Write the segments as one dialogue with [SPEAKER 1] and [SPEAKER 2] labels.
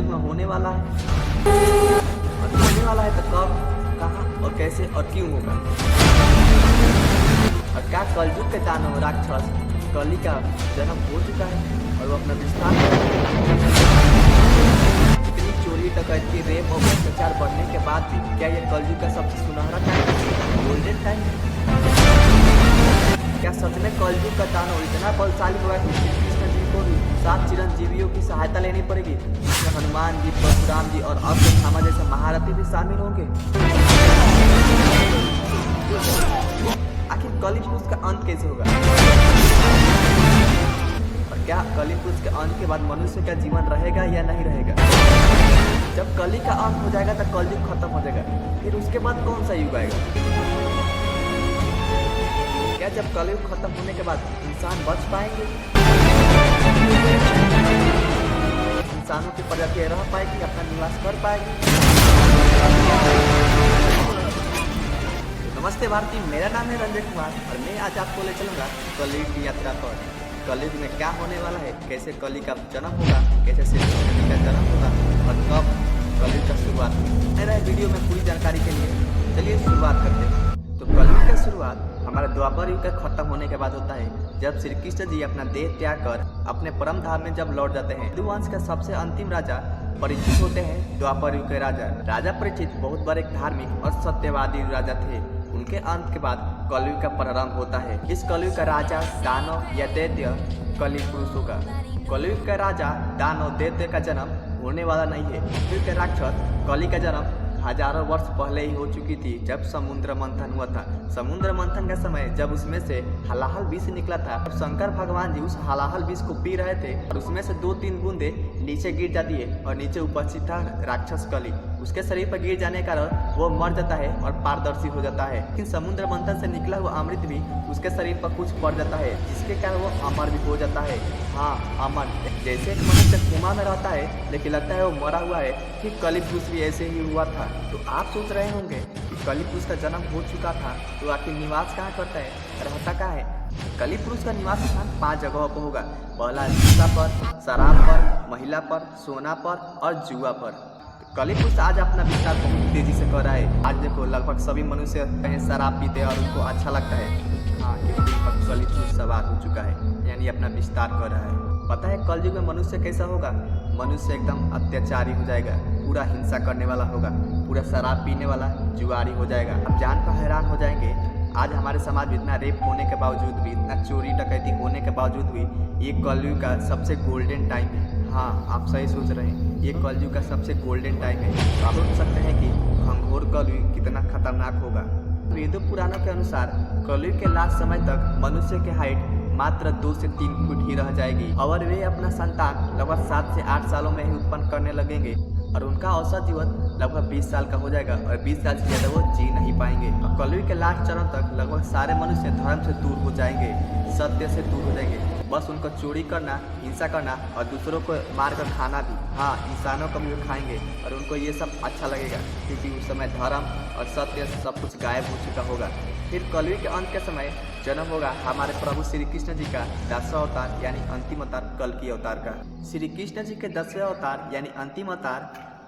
[SPEAKER 1] कलयुग में होने वाला है, और होने वाला है तो कब, कहाँ और कैसे और क्यों होगा। और क्या कलयुग के दानव राक्षस कली का जन्म हो चुका है और वो अपना विस्तार कर रहे हैं। इतनी चोरी डकैती रेप और भ्रष्टाचार बढ़ने के बाद भी क्या ये कलयुग का सबसे सुनहरा टाइम है, गोल्डन टाइम है? क्या सच में कलयुग का दानव इतना बलशाली होगा कि श्री कृष्ण जी को भी 7 चिरंजीवियों की सहायता लेनी पड़ेगी? हनुमान जी, परशुराम जी और अश्वत्थामा जैसे महारथी भी शामिल होंगे। आखिर कली पुरुष का अंत कैसे होगा? और क्या कली पुरुष के अंत के बाद मनुष्य का जीवन रहेगा या नहीं रहेगा? जब कली का अंत हो जाएगा तो कलयुग खत्म हो जाएगा, फिर उसके बाद कौन सा युग आएगा? क्या जब कलयुग खत्म होने के बाद इंसान बच पाएंगे? इंसानों की प्रजाति रह पाएगी, अपना निवास कर पाएगी? नमस्ते भारतीय, मेरा नाम है रंजय कुमार और मैं आज आपको ले चलूंगा कलयुग की यात्रा पर। कलयुग में क्या होने वाला है, कैसे कली का जन्म होगा, कैसे श्री कृष्ण का जन्म होगा और कब कलयुग का शुरुआत होगा। मेरा वीडियो में पूरी जानकारी के लिए चलिए शुरुआत करते हैं। तो कलयुग का शुरुआत हमारे द्वापर युग का खत्म होने के बाद होता है, जब श्री कृष्ण जी अपना देह त्याग कर अपने परम धाम में जब लौट जाते हैं। हिंदू वंश का सबसे अंतिम राजा परीक्षित होते हैं, द्वापर युग के राजा परीक्षित बहुत बड़े धार्मिक और सत्यवादी राजा थे। उनके अंत के बाद कलयुग का प्रारंभ होता है। इस कलयुग का राजा दानव या दैत्य कली पुरुष होगा। कलयुग का राजा दानव दैत्य का जन्म होने वाला नहीं है। कलयुग के राक्षस कली का जन्म हजारों वर्ष पहले ही हो चुकी थी, जब समुद्र मंथन हुआ था। समुद्र मंथन का समय जब उसमें से हलाहल विष निकला था, तब शंकर भगवान जी उस हलाहल विष को पी रहे थे और उसमें से 2-3 बूंदे नीचे गिर जाती है और नीचे उपस्थित था राक्षस कली। उसके शरीर पर गिर जाने के कारण वो मर जाता है और पारदर्शी हो जाता है। लेकिन समुद्र मंथन से निकला हुआ अमृत भी उसके शरीर पर कुछ पड़ जाता है, जिसके कारण वो अमर भी हो जाता है। हाँ, अमर। जैसे एक मनुष्य कोमा में रहता है लेकिन लगता है वो मरा हुआ है, ठीक कली पुरुष भी ऐसे ही हुआ था। तो आप सोच रहे होंगे कि कली पुरुष का जन्म हो चुका था तो आखिर निवास कहाँ करता है, रहता कहाँ है? कली पुरुष का निवास स्थान 5 जगहों पर होगा। पहला हिंसा पर, शराब पर, महिला पर, सोना पर और जुआ पर। कली पुरुष आज अपना विस्तार बहुत तेजी से कर रहा है। आज देखो लगभग सभी मनुष्य कहीं शराब पीते हैं और उनको अच्छा लगता है। हाँ, क्योंकि कली पुरुष सवार हो चुका है, यानी अपना विस्तार कर रहा है। पता है कलयुग में मनुष्य कैसा होगा? मनुष्य एकदम अत्याचारी हो जाएगा, पूरा हिंसा करने वाला होगा, पूरा शराब पीने वाला जुआरी हो जाएगा। अब जान कर हैरान हो जाएंगे, आज हमारे समाज में इतना रेप होने के बावजूद भी, इतना चोरी डकैती होने के बावजूद भी ये कलयुग का सबसे गोल्डन टाइम है। हाँ, आप सही सोच रहे हैं, ये कलयुग का सबसे गोल्डन टाइम है। तो आप सोच सकते हैं कि घंघोर कलयुग कितना खतरनाक होगा। वेदों पुराणों के अनुसार कलयुग के लास्ट समय तक मनुष्य की हाइट मात्र 2 से 3 फुट ही रह जाएगी और वे अपना संतान लगभग 7 से 8 सालों में ही उत्पन्न करने लगेंगे और उनका औसत जीवन लगभग 20 साल का हो जाएगा और 20 साल से ज़्यादा वो जी नहीं पाएंगे। और कलयुग के लास्ट चरण तक लगभग सारे मनुष्य धर्म से दूर हो जाएंगे, सत्य से दूर हो जाएंगे। बस उनको चोरी करना, हिंसा करना और दूसरों को मार कर खाना भी। हाँ, इंसानों को भी खाएंगे और उनको ये सब अच्छा लगेगा, क्योंकि उस समय धर्म और सत्य सब कुछ गायब हो चुका होगा। फिर कलयुग के अंत के समय जन्म होगा हमारे प्रभु श्री कृष्ण जी का 10वां अवतार यानी अंतिम अवतार, कल्कि अवतार का। श्री कृष्ण जी के 10वें अवतार यानी अंतिम अवतार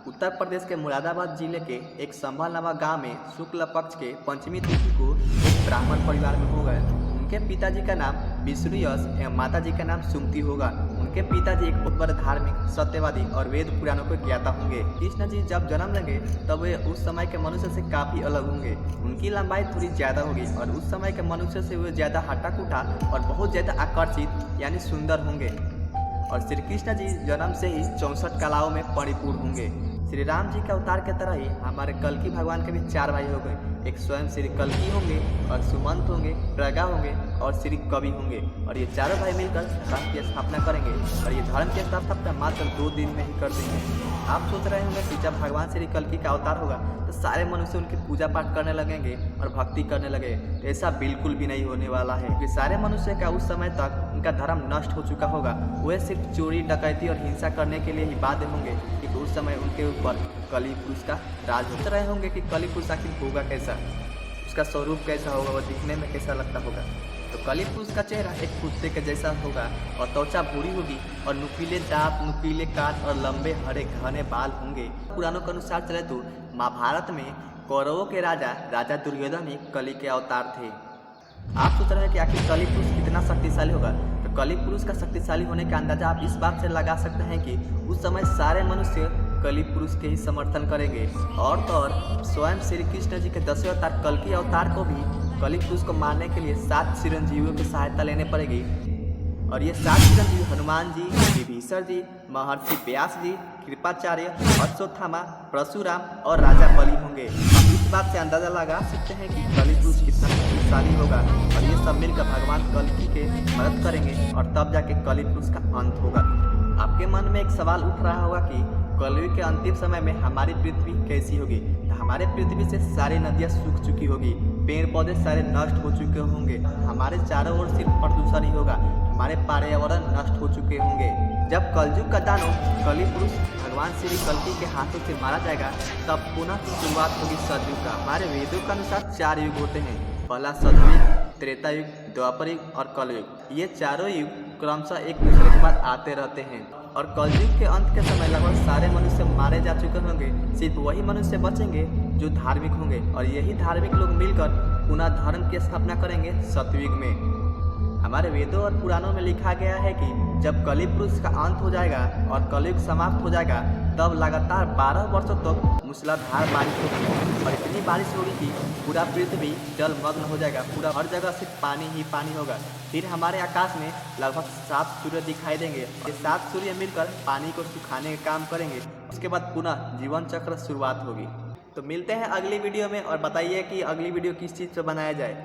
[SPEAKER 1] उत्तर प्रदेश के मुरादाबाद जिले के एक संभल नामक गांव में शुक्ल पक्ष के पंचमी तिथि को एक ब्राह्मण परिवार में होगा। उनके पिताजी का नाम विष्णुयश एवं माताजी का नाम सुमति होगा। उनके पिताजी एक बहुत बड़े धार्मिक, सत्यवादी और वेद पुराणों को ज्ञाता होंगे। कृष्ण जी जब जन्म लेंगे तब वे उस समय के मनुष्य से काफी अलग होंगे। उनकी लंबाई थोड़ी ज्यादा होगी और उस समय के मनुष्य से वे ज्यादा हट्टा-कूटा और बहुत ज्यादा आकर्षित यानी सुंदर होंगे। और श्री कृष्ण जी जन्म से ही 64 कलाओं में परिपूर्ण होंगे। श्री राम जी के अवतार के तरह ही हमारे कल्कि भगवान के भी 4 भाई हो गए। एक स्वयं श्री कल्कि होंगे और सुमंत होंगे, प्रगा होंगे और श्री कवि होंगे। और ये चारों भाई मिलकर धर्म की स्थापना करेंगे और ये धर्म की स्थापना मात्र 2 दिन में ही कर देंगे। आप सोच रहे होंगे कि जब भगवान श्री कल्कि का अवतार होगा तो सारे मनुष्य उनकी पूजा पाठ करने लगेंगे और भक्ति करने लगे। तो ऐसा बिल्कुल भी नहीं होने वाला है, क्योंकि सारे मनुष्य का उस समय तक उनका धर्म नष्ट हो चुका होगा। वे सिर्फ चोरी डकैती और हिंसा करने के लिए ही बाध्य होंगे, क्योंकि उस समय उनके ऊपर कली पुरुष का राज होता रहे होंगे। कि कली पुरुष आखिर होगा कैसा, उसका स्वरूप कैसा होगा, वह दिखने में कैसा लगता होगा। तो कली पुरुष का चेहरा एक कुत्ते के जैसा होगा और त्वचा भूरी होगी और नुकीले दांत, नुकीले कान और लंबे हरे घने बाल होंगे। पुराणों के अनुसार चले तो महाभारत में कौरवों के राजा दुर्योधन ही कली के अवतार थे। आप सोच रहे हैं कि आखिर कली पुरुष कितना शक्तिशाली होगा। तो कली पुरुष का शक्तिशाली होने का अंदाजा आप इस बात से लगा सकते हैं कि उस समय सारे मनुष्य कली पुरुष के ही समर्थन करेंगे। और तो और स्वयं श्री कृष्ण जी के 10वें अवतार कल्कि अवतार को भी कली पुरुष को मारने के लिए 7 चिरंजीवियों की सहायता लेने पड़ेगी। और ये 7 चिरंजीवी हनुमान जी, विभीषण जी, महर्षि व्यास जी, कृपाचार्य, अश्वत्थामा, परशुराम और राजा बलि होंगे। इस बात से अंदाजा लगा सकते हैं कि कली पुरुष कितना शक्तिशाली होगा और ये सब मिलकर भगवान कल्कि के मदद करेंगे और तब जाके कली पुरुष का अंत होगा। आपके मन में एक सवाल उठ रहा होगा कि कलयुग के अंतिम समय में हमारी पृथ्वी कैसी होगी। हमारे पृथ्वी से सारी नदियाँ सूख चुकी होगी, पेड़ पौधे सारे नष्ट हो चुके होंगे, हमारे चारों ओर सिर्फ प्रदूषण ही होगा, हमारे पर्यावरण नष्ट हो चुके होंगे। जब कलयुग का दानव कली पुरुष भगवान श्री कल्कि के हाथों से मारा जाएगा तब पुनः शुरुआत होगी सतयुग का। हमारे वेदों के अनुसार 4 युग होते हैं। पहला सतयुग, त्रेता युग, द्वापर युग और कलयुग। ये चारों युग क्रमशः एक दूसरे के बाद आते रहते हैं और कलयुग के अंत के समय लगभग सारे मनुष्य मारे जा चुके होंगे। सिर्फ वही मनुष्य बचेंगे जो धार्मिक होंगे और यही धार्मिक लोग मिलकर पुनः धर्म की स्थापना करेंगे सतयुग में। हमारे वेदों और पुराणों में लिखा गया है कि जब कली पुरुष का अंत हो जाएगा और कलयुग समाप्त हो जाएगा तब लगातार 12 वर्षों तक मूसलाधार बारिश होगी और इतनी बारिश होगी कि पूरा पृथ्वी जलमग्न हो जाएगा। पूरा हर जगह सिर्फ पानी ही पानी होगा। फिर हमारे आकाश में लगभग 7 सूर्य दिखाई देंगे। ये 7 सूर्य मिलकर पानी को सुखाने का काम करेंगे। उसके बाद पुनः जीवन चक्र शुरुआत होगी। तो मिलते हैं अगली वीडियो में और बताइए कि अगली वीडियो किस चीज़ पर बनाया जाए।